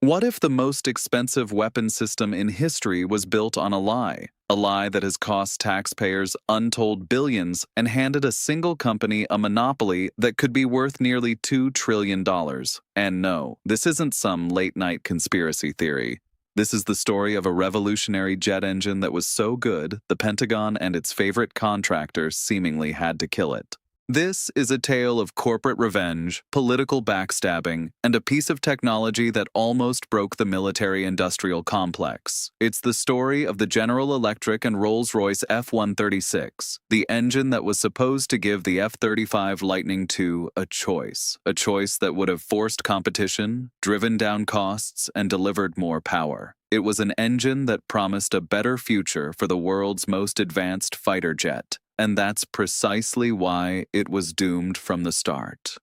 What if the most expensive weapon system in history was built on a lie? A lie that has cost taxpayers untold billions and handed a single company a monopoly that could be worth nearly $2 trillion. And no, this isn't some late-night conspiracy theory. This is the story of a revolutionary jet engine that was so good, the Pentagon and its favorite contractor seemingly had to kill it. This is a tale of corporate revenge, political backstabbing, and a piece of technology that almost broke the military-industrial complex. It's the story of the General Electric and Rolls-Royce F136, the engine that was supposed to give the F-35 Lightning II a choice that would have forced competition, driven down costs, and delivered more power. It was an engine that promised a better future for the world's most advanced fighter jet. And that's precisely why it was doomed from the start.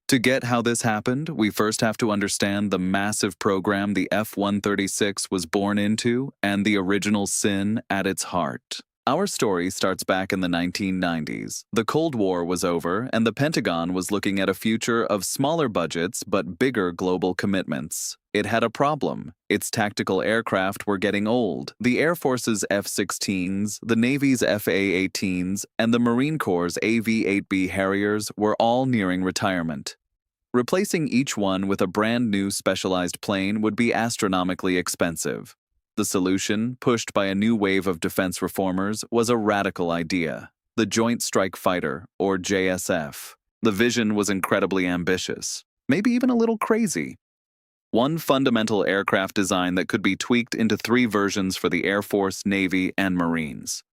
To get how this happened, we first have to understand the massive program the F-136 was born into and the original sin at its heart. Our story starts back in the 1990s. The Cold War was over, and the Pentagon was looking at a future of smaller budgets but bigger global commitments. It had a problem. Its tactical aircraft were getting old. The Air Force's F-16s, the Navy's FA-18s, and the Marine Corps' AV-8B Harriers were all nearing retirement. Replacing each one with a brand new specialized plane would be astronomically expensive. The solution, pushed by a new wave of defense reformers, was a radical idea: the Joint Strike Fighter, or JSF. The vision was incredibly ambitious, maybe even a little crazy. One fundamental aircraft design that could be tweaked into 3 versions for the Air Force, Navy, and Marines: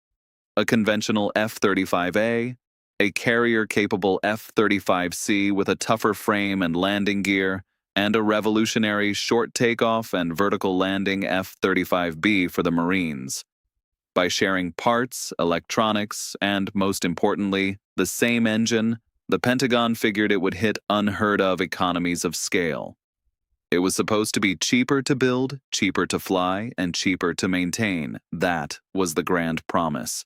a conventional F-35A, a carrier-capable F-35C with a tougher frame and landing gear, and a revolutionary short takeoff and vertical landing F-35B for the Marines. By sharing parts, electronics, and, most importantly, the same engine, the Pentagon figured it would hit unheard-of economies of scale. It was supposed to be cheaper to build, cheaper to fly, and cheaper to maintain. That was the grand promise.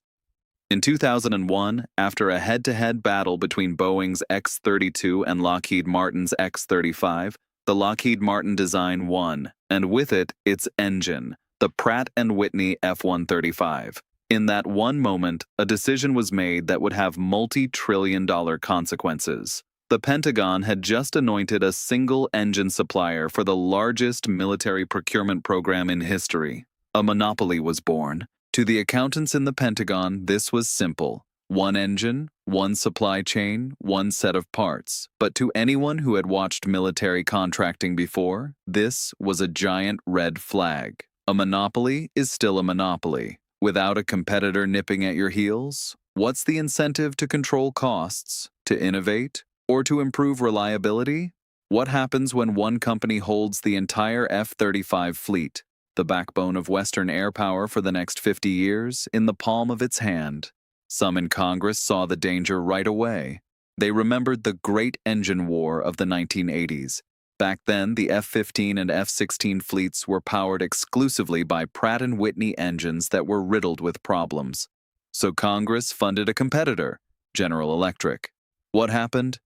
In 2001, after a head-to-head battle between Boeing's X-32 and Lockheed Martin's X-35, the Lockheed Martin design won, and with it, its engine, the Pratt and Whitney F135. In that one moment, a decision was made that would have multi-trillion-dollar consequences. The Pentagon had just anointed a single engine supplier for the largest military procurement program in history. A monopoly was born. To the accountants in the Pentagon, this was simple: one engine, one supply chain, one set of parts. But to anyone who had watched military contracting before, this was a giant red flag. A monopoly is still a monopoly. Without a competitor nipping at your heels, what's the incentive to control costs, to innovate, or to improve reliability? What happens when one company holds the entire F-35 fleet, the backbone of Western air power for the next 50 years, in the palm of its hand? Some in Congress saw the danger right away. They remembered the Great Engine War of the 1980s. Back then, the F-15 and F-16 fleets were powered exclusively by Pratt and Whitney engines that were riddled with problems. So Congress funded a competitor, General Electric. What happened?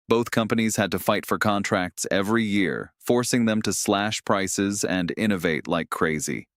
Both companies had to fight for contracts every year, forcing them to slash prices and innovate like crazy.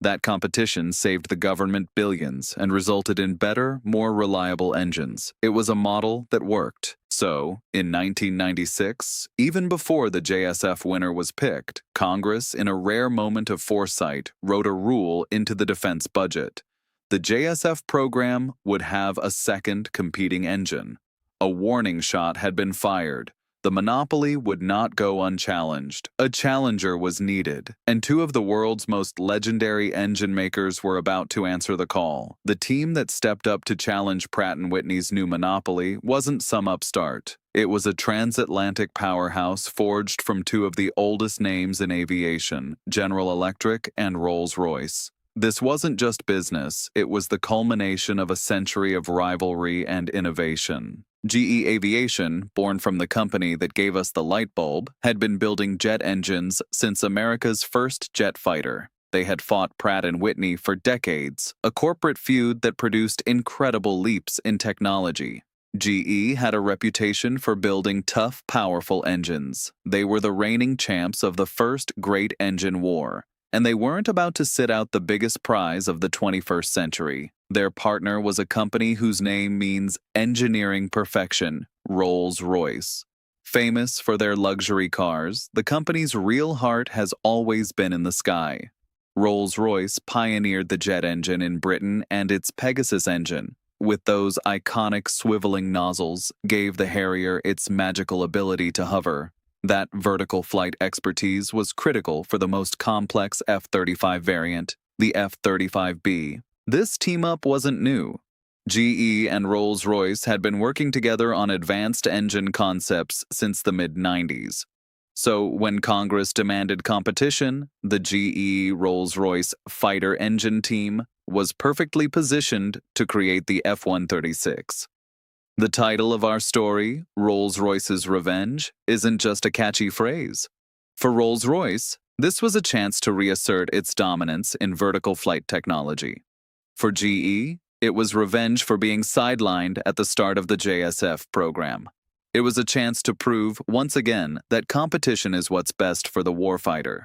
That competition saved the government billions and resulted in better, more reliable engines. It was a model that worked. So, in 1996, even before the JSF winner was picked, Congress, in a rare moment of foresight, wrote a rule into the defense budget. The JSF program would have a second competing engine. A warning shot had been fired. The monopoly would not go unchallenged. A challenger was needed, and 2 of the world's most legendary engine makers were about to answer the call. The team that stepped up to challenge Pratt & Whitney's new monopoly wasn't some upstart. It was a transatlantic powerhouse forged from 2 of the oldest names in aviation, General Electric and Rolls-Royce. This wasn't just business, it was the culmination of a century of rivalry and innovation. GE Aviation, born from the company that gave us the light bulb, had been building jet engines since America's first jet fighter. They had fought Pratt & Whitney for decades, a corporate feud that produced incredible leaps in technology. GE had a reputation for building tough, powerful engines. They were the reigning champs of the first great engine war, and they weren't about to sit out the biggest prize of the 21st century. Their partner was a company whose name means engineering perfection, Rolls-Royce. Famous for their luxury cars, the company's real heart has always been in the sky. Rolls-Royce pioneered the jet engine in Britain, and its Pegasus engine, with those iconic swiveling nozzles, gave the Harrier its magical ability to hover. That vertical flight expertise was critical for the most complex F-35 variant, the F-35B. This team-up wasn't new. GE and Rolls-Royce had been working together on advanced engine concepts since the mid-90s. So when Congress demanded competition, the GE Rolls-Royce fighter engine team was perfectly positioned to create the F136. The title of our story, Rolls-Royce's Revenge, isn't just a catchy phrase. For Rolls-Royce, this was a chance to reassert its dominance in vertical flight technology. For GE, it was revenge for being sidelined at the start of the JSF program. It was a chance to prove, once again, that competition is what's best for the warfighter.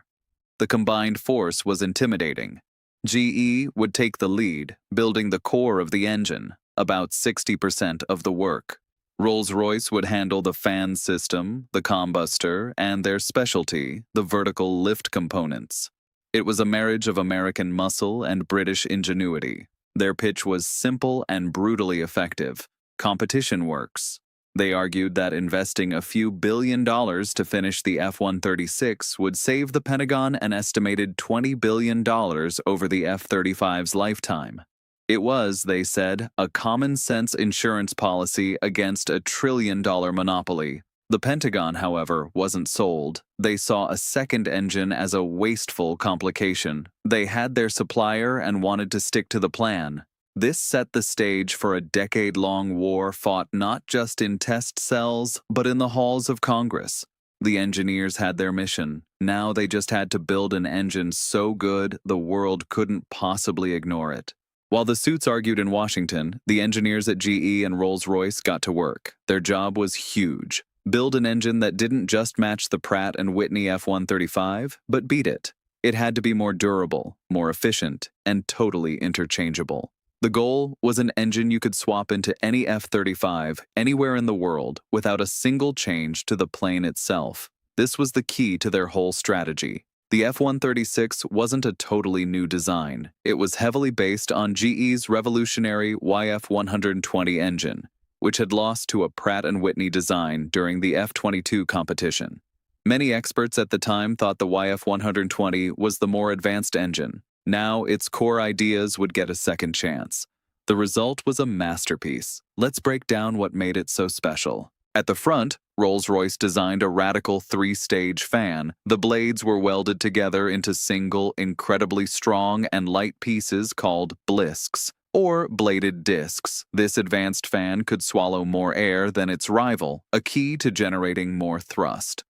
The combined force was intimidating. GE would take the lead, building the core of the engine, about 60% of the work. Rolls-Royce would handle the fan system, the combustor, and their specialty, the vertical lift components. It was a marriage of American muscle and British ingenuity. Their pitch was simple and brutally effective. Competition works. They argued that investing a few $1 billion to finish the F-136 would save the Pentagon an estimated $20 billion over the F-35's lifetime. It was, they said, a common-sense insurance policy against a trillion-dollar monopoly. The Pentagon, however, wasn't sold. They saw a second engine as a wasteful complication. They had their supplier and wanted to stick to the plan. This set the stage for a decade-long war fought not just in test cells, but in the halls of Congress. The engineers had their mission. Now they just had to build an engine so good the world couldn't possibly ignore it. While the suits argued in Washington, the engineers at GE and Rolls-Royce got to work. Their job was huge. Build an engine that didn't just match the Pratt and Whitney F-135, but beat it. It had to be more durable, more efficient, and totally interchangeable. The goal was an engine you could swap into any F-35 anywhere in the world without a single change to the plane itself. This was the key to their whole strategy. The F-136 wasn't a totally new design. It was heavily based on GE's revolutionary YF-120 engine, which had lost to a Pratt & Whitney design during the F-22 competition. Many experts at the time thought the YF-120 was the more advanced engine. Now its core ideas would get a second chance. The result was a masterpiece. Let's break down what made it so special. At the front, Rolls-Royce designed a radical three-stage fan. The blades were welded together into single, incredibly strong and light pieces called blisks, or bladed discs. This advanced fan could swallow more air than its rival, a key to generating more thrust.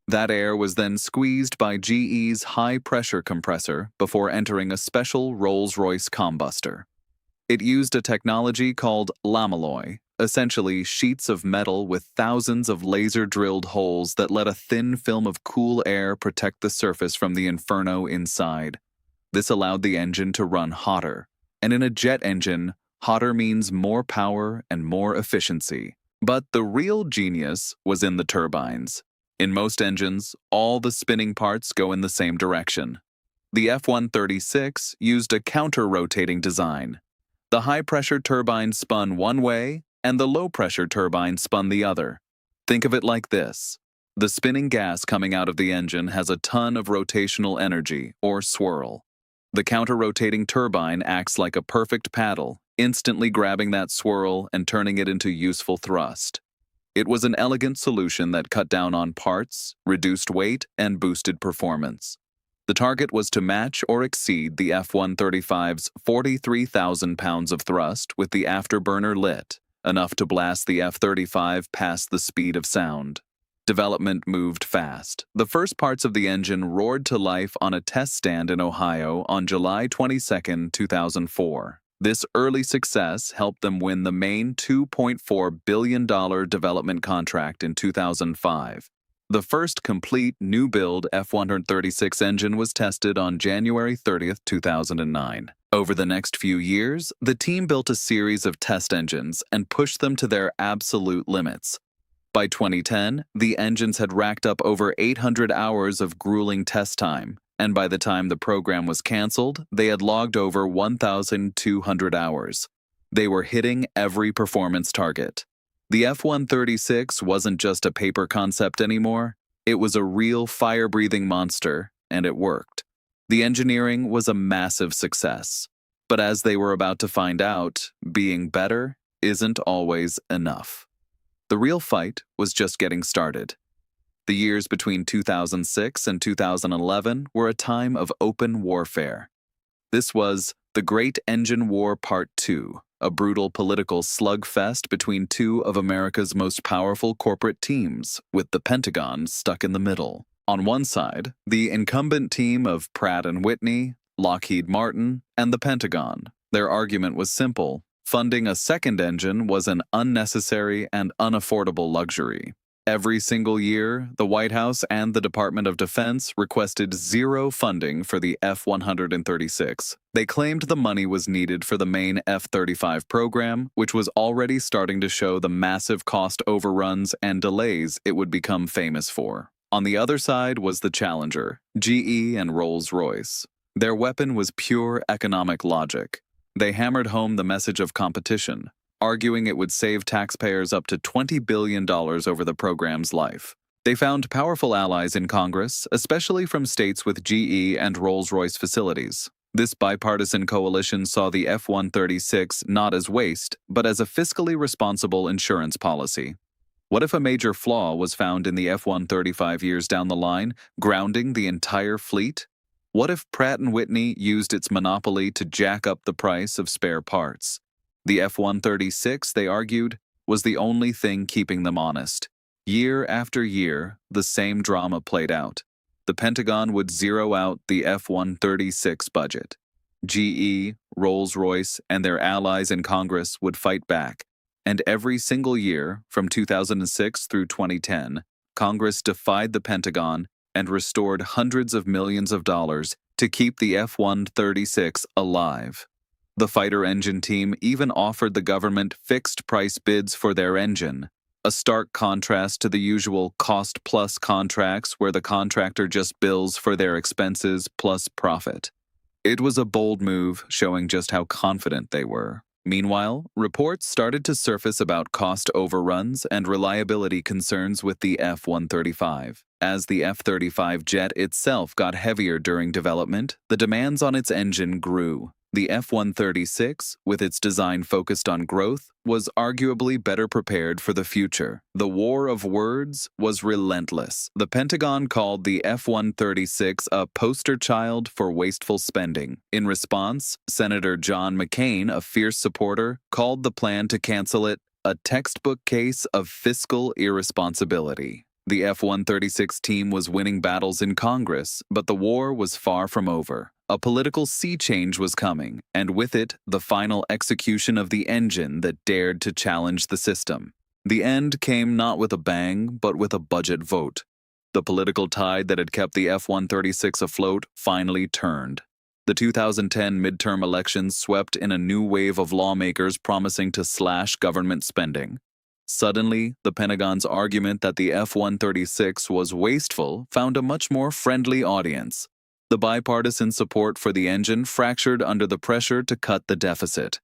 That air was then squeezed by GE's high-pressure compressor before entering a special Rolls-Royce combustor. It used a technology called lamelloy, essentially sheets of metal with thousands of laser-drilled holes that let a thin film of cool air protect the surface from the inferno inside. This allowed the engine to run hotter. And in a jet engine, hotter means more power and more efficiency. But the real genius was in the turbines. In most engines, all the spinning parts go in the same direction. The F-136 used a counter-rotating design. The high-pressure turbine spun one way, and the low-pressure turbine spun the other. Think of it like this. The spinning gas coming out of the engine has a ton of rotational energy, or swirl. The counter-rotating turbine acts like a perfect paddle, instantly grabbing that swirl and turning it into useful thrust. It was an elegant solution that cut down on parts, reduced weight, and boosted performance. The target was to match or exceed the F-135's 43,000 pounds of thrust with the afterburner lit, enough to blast the F-35 past the speed of sound. Development moved fast. The first parts of the engine roared to life on a test stand in Ohio on July 22, 2004. This early success helped them win the main $2.4 billion development contract in 2005. The first complete new-build F136 engine was tested on January 30, 2009. Over the next few years, the team built a series of test engines and pushed them to their absolute limits. By 2010, the engines had racked up over 800 hours of grueling test time, and by the time the program was canceled, they had logged over 1,200 hours. They were hitting every performance target. The F136 wasn't just a paper concept anymore. It was a real fire-breathing monster, and it worked. The engineering was a massive success. But as they were about to find out, being better isn't always enough. The real fight was just getting started. The years between 2006 and 2011 were a time of open warfare. This was the Great Engine War Part 2, a brutal political slugfest between two of America's most powerful corporate teams, with the Pentagon stuck in the middle. On one side, the incumbent team of Pratt and Whitney, Lockheed Martin, and the Pentagon. Their argument was simple. Funding a second engine was an unnecessary and unaffordable luxury. Every single year, the White House and the Department of Defense requested zero funding for the F-136. They claimed the money was needed for the main F-35 program, which was already starting to show the massive cost overruns and delays it would become famous for. On the other side was the challenger, GE and Rolls-Royce. Their weapon was pure economic logic. They hammered home the message of competition, arguing it would save taxpayers up to $20 billion over the program's life. They found powerful allies in Congress, especially from states with GE and Rolls-Royce facilities. This bipartisan coalition saw the F-136 not as waste, but as a fiscally responsible insurance policy. What if a major flaw was found in the F-135 years down the line, grounding the entire fleet? What if Pratt and Whitney used its monopoly to jack up the price of spare parts? The F-136, they argued, was the only thing keeping them honest. Year after year, the same drama played out. The Pentagon would zero out the F-136 budget. GE, Rolls-Royce, and their allies in Congress would fight back. And every single year, from 2006 through 2010, Congress defied the Pentagon and restored hundreds of millions of dollars to keep the F-136 alive. The fighter engine team even offered the government fixed-price bids for their engine, a stark contrast to the usual cost-plus contracts where the contractor just bills for their expenses plus profit. It was a bold move, showing just how confident they were. Meanwhile, reports started to surface about cost overruns and reliability concerns with the F-135. As the F-35 jet itself got heavier during development, the demands on its engine grew. The F-136, with its design focused on growth, was arguably better prepared for the future. The war of words was relentless. The Pentagon called the F-136 a poster child for wasteful spending. In response, Senator John McCain, a fierce supporter, called the plan to cancel it a textbook case of fiscal irresponsibility. The F-136 team was winning battles in Congress, but the war was far from over. A political sea change was coming, and with it, the final execution of the engine that dared to challenge the system. The end came not with a bang, but with a budget vote. The political tide that had kept the F-136 afloat finally turned. The 2010 midterm elections swept in a new wave of lawmakers promising to slash government spending. Suddenly, the Pentagon's argument that the F-136 was wasteful found a much more friendly audience. The bipartisan support for the engine fractured under the pressure to cut the deficit.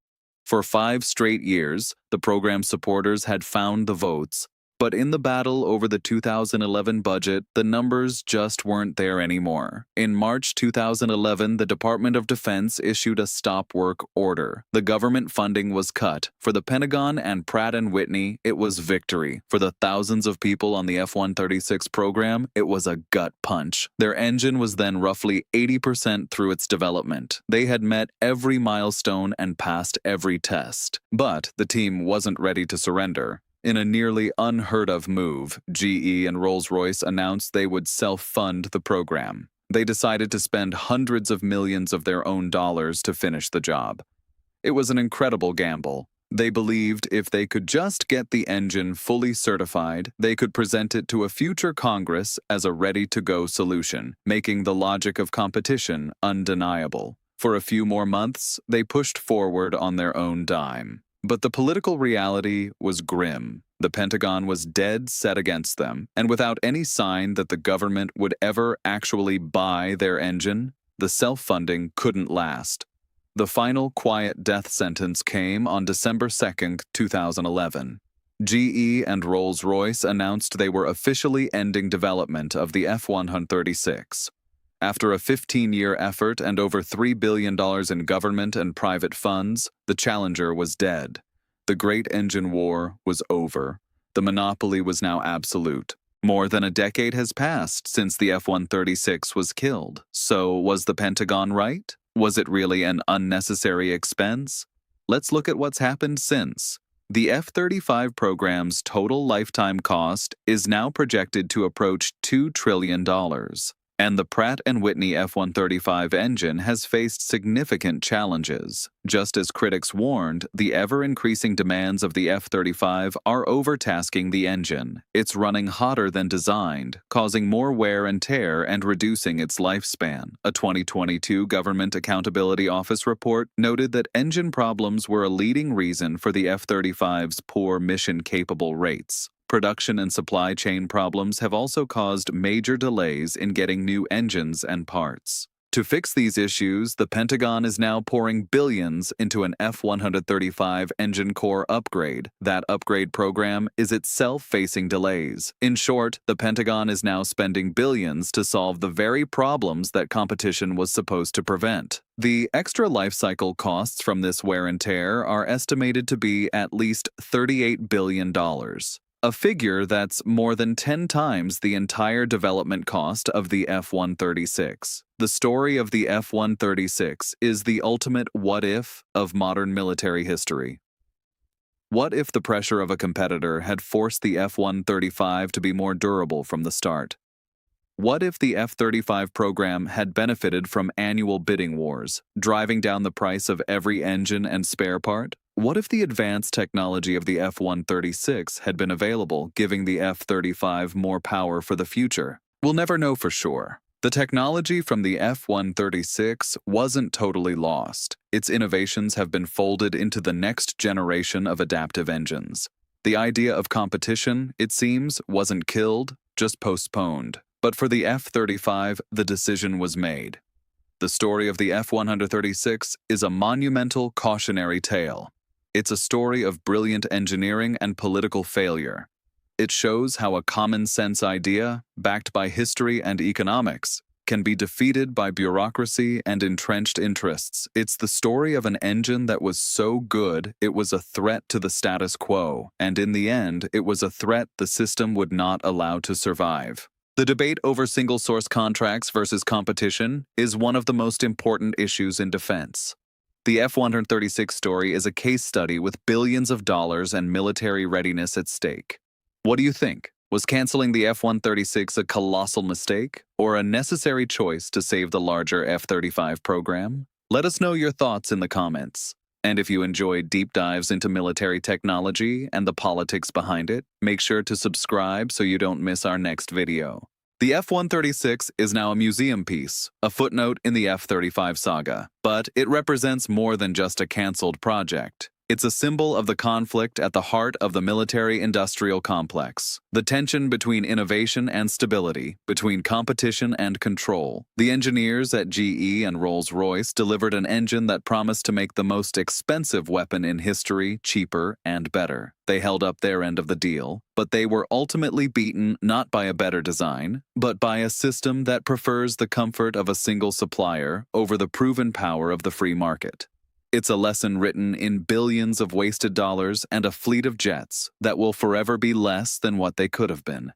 For 5 straight years, the program's supporters had found the votes. But in the battle over the 2011 budget, the numbers just weren't there anymore. In March 2011, the Department of Defense issued a stop work order. The government funding was cut. For the Pentagon and Pratt and Whitney, it was victory. For the thousands of people on the F-136 program, it was a gut punch. Their engine was then roughly 80% through its development. They had met every milestone and passed every test. But the team wasn't ready to surrender. In a nearly unheard-of move, GE and Rolls-Royce announced they would self-fund the program. They decided to spend hundreds of millions of their own dollars to finish the job. It was an incredible gamble. They believed if they could just get the engine fully certified, they could present it to a future Congress as a ready-to-go solution, making the logic of competition undeniable. For a few more months, they pushed forward on their own dime. But the political reality was grim. The Pentagon was dead set against them, and without any sign that the government would ever actually buy their engine, the self-funding couldn't last. The final quiet death sentence came on December 2, 2011. GE and Rolls-Royce announced they were officially ending development of the F136. After a 15-year effort and over $3 billion in government and private funds, the Challenger was dead. The Great Engine War was over. The monopoly was now absolute. More than a decade has passed since the F136 was killed. So was the Pentagon right? Was it really an unnecessary expense? Let's look at what's happened since. The F-35 program's total lifetime cost is now projected to approach $2 trillion. And the Pratt and Whitney F135 engine has faced significant challenges. Just as critics warned, the ever-increasing demands of the F-35 are overtasking the engine. It's running hotter than designed, causing more wear and tear and reducing its lifespan. A 2022 Government Accountability Office report noted that engine problems were a leading reason for the F-35's poor mission-capable rates. Production and supply chain problems have also caused major delays in getting new engines and parts. To fix these issues, the Pentagon is now pouring billions into an F-135 engine core upgrade. That upgrade program is itself facing delays. In short, the Pentagon is now spending billions to solve the very problems that competition was supposed to prevent. The extra life cycle costs from this wear and tear are estimated to be at least $38 billion. A figure that's more than 10 times the entire development cost of the F-136. The story of the F-136 is the ultimate what-if of modern military history. What if the pressure of a competitor had forced the F-135 to be more durable from the start? What if the F-35 program had benefited from annual bidding wars, driving down the price of every engine and spare part? What if the advanced technology of the F-136 had been available, giving the F-35 more power for the future? We'll never know for sure. The technology from the F-136 wasn't totally lost. Its innovations have been folded into the next generation of adaptive engines. The idea of competition, it seems, wasn't killed, just postponed. But for the F-35, the decision was made. The story of the F-136 is a monumental cautionary tale. It's a story of brilliant engineering and political failure. It shows how a common-sense idea, backed by history and economics, can be defeated by bureaucracy and entrenched interests. It's the story of an engine that was so good it was a threat to the status quo, and in the end, it was a threat the system would not allow to survive. The debate over single-source contracts versus competition is one of the most important issues in defense. The F-136 story is a case study with billions of dollars and military readiness at stake. What do you think? Was canceling the F-136 a colossal mistake or a necessary choice to save the larger F-35 program? Let us know your thoughts in the comments. And if you enjoyed deep dives into military technology and the politics behind it, make sure to subscribe so you don't miss our next video. The F-136 is now a museum piece, a footnote in the F-35 saga, but it represents more than just a canceled project. It's a symbol of the conflict at the heart of the military-industrial complex, the tension between innovation and stability, between competition and control. The engineers at GE and Rolls-Royce delivered an engine that promised to make the most expensive weapon in history cheaper and better. They held up their end of the deal, but they were ultimately beaten not by a better design, but by a system that prefers the comfort of a single supplier over the proven power of the free market. It's a lesson written in billions of wasted dollars and a fleet of jets that will forever be less than what they could have been.